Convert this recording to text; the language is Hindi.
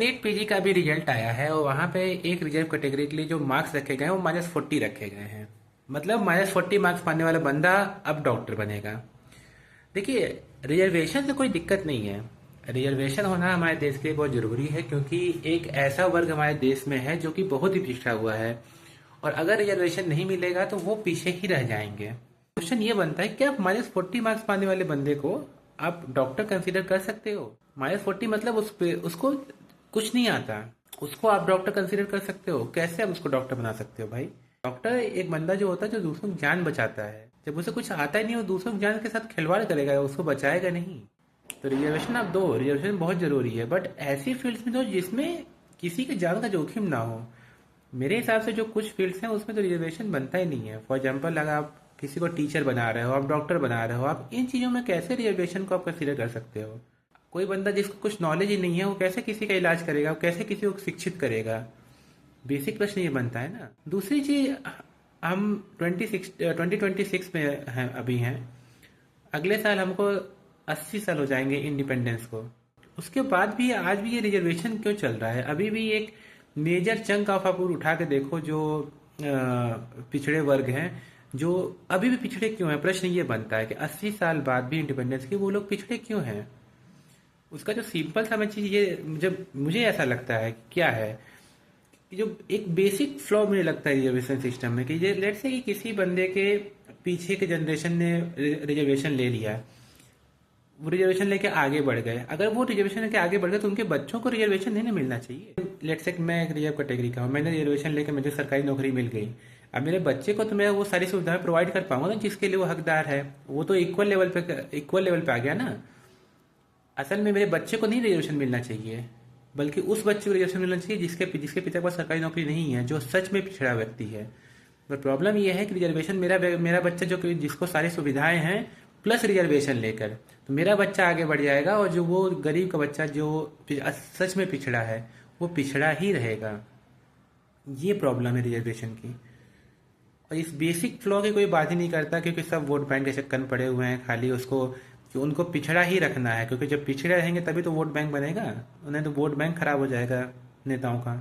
नीट पीजी का भी रिजल्ट आया है और वहाँ पे एक रिजर्व कैटेगरी के लिए जो मार्क्स रखे गए हैं वो -40 रखे गए हैं। मतलब -40 मार्क्स पाने वाला बंदा अब डॉक्टर बनेगा। देखिए, रिजर्वेशन से कोई दिक्कत नहीं है। रिजर्वेशन होना हमारे देश के लिए बहुत ज़रूरी है क्योंकि एक ऐसा वर्ग हमारे देश में है जो कि बहुत ही पिछड़ा हुआ है और अगर रिजर्वेशन नहीं मिलेगा तो वो पीछे ही रह जाएंगे। क्वेश्चन ये बनता है कि आप -40 मार्क्स पाने वाले बंदे को आप डॉक्टर कंसीडर कर सकते हो? -40 मतलब उसको कुछ नहीं आता, उसको आप डॉक्टर कंसीडर कर सकते हो? कैसे आप उसको डॉक्टर बना सकते हो भाई? डॉक्टर एक बंदा जो होता है जो दूसरों की जान बचाता है। जब उसे कुछ आता ही नहीं, वो दूसरों की जान के साथ खिलवाड़ करेगा, उसको बचाएगा नहीं। तो रिजर्वेशन आप दो, रिजर्वेशन बहुत जरूरी है, बट ऐसी फील्ड्स में दो जिसमें किसी की जान का जोखिम ना हो। मेरे हिसाब से जो कुछ फील्ड्स हैं उसमें तो रिजर्वेशन बनता ही नहीं है। फॉर एग्जाम्पल, अगर आप किसी को टीचर बना रहे हो, आप डॉक्टर बना रहे हो, आप इन चीज़ों में कैसे रिजर्वेशन को आप कंसीडर कर सकते हो? कोई बंदा जिसको कुछ नॉलेज ही नहीं है वो कैसे किसी का इलाज करेगा, वो कैसे किसी को शिक्षित करेगा? बेसिक प्रश्न ये बनता है ना। दूसरी चीज, हम 2026 में हैं, अभी हैं। अगले साल हमको 80 साल हो जाएंगे इंडिपेंडेंस को। उसके बाद भी आज भी ये रिजर्वेशन क्यों चल रहा है? अभी भी एक मेजर चंक ऑफ आप उठा के देखो जो पिछड़े वर्ग हैं, जो अभी भी पिछड़े क्यों हैं। प्रश्न ये बनता है कि 80 साल बाद भी इंडिपेंडेंस के वो लोग पिछड़े क्यों हैं? उसका जो सिंपल सा मैं चीज, ये जब मुझे ऐसा लगता है कि क्या है कि जो एक बेसिक फ्लॉ मुझे लगता है रिजर्वेशन सिस्टम में, कि ये लेट से कि किसी बंदे के पीछे के जनरेशन ने रिजर्वेशन ले लिया, वो रिजर्वेशन लेके आगे बढ़ गए। अगर वो रिजर्वेशन लेके आगे बढ़ गए तो उनके बच्चों को रिजर्वेशन नहीं ना मिलना चाहिए? लेट से मैं एक रिजर्व कैटेगरी का हूँ, मैंने रिजर्वेशन लेके मुझे सरकारी नौकरी मिल गई। अब मेरे बच्चे को तो मैं वो सारी सुविधाएं प्रोवाइड कर पाऊंगा ना जिसके लिए वो हकदार है। वो तो इक्वल लेवल पे आ गया ना। असल में मेरे बच्चे को नहीं रिजर्वेशन मिलना चाहिए, बल्कि उस बच्चे को रिजर्वेशन मिलना चाहिए जिसके जिसके पिता के पास सरकारी नौकरी नहीं है, जो सच में पिछड़ा व्यक्ति है। पर प्रॉब्लम यह है कि रिजर्वेशन, मेरा बच्चा जो जिसको सारी सुविधाएं हैं प्लस रिजर्वेशन लेकर, तो मेरा बच्चा आगे बढ़ जाएगा और जो वो गरीब का बच्चा जो सच में पिछड़ा है वो पिछड़ा ही रहेगा। ये प्रॉब्लम है रिजर्वेशन की। और इस बेसिक फ्लॉ की कोई बात ही नहीं करता क्योंकि सब वोट बैंक के चक्कर में पड़े हुए हैं, खाली उसको कि उनको पिछड़ा ही रखना है, क्योंकि जब पिछड़े रहेंगे तभी तो वोट बैंक बनेगा, उन्हें तो वोट बैंक खराब हो जाएगा नेताओं का।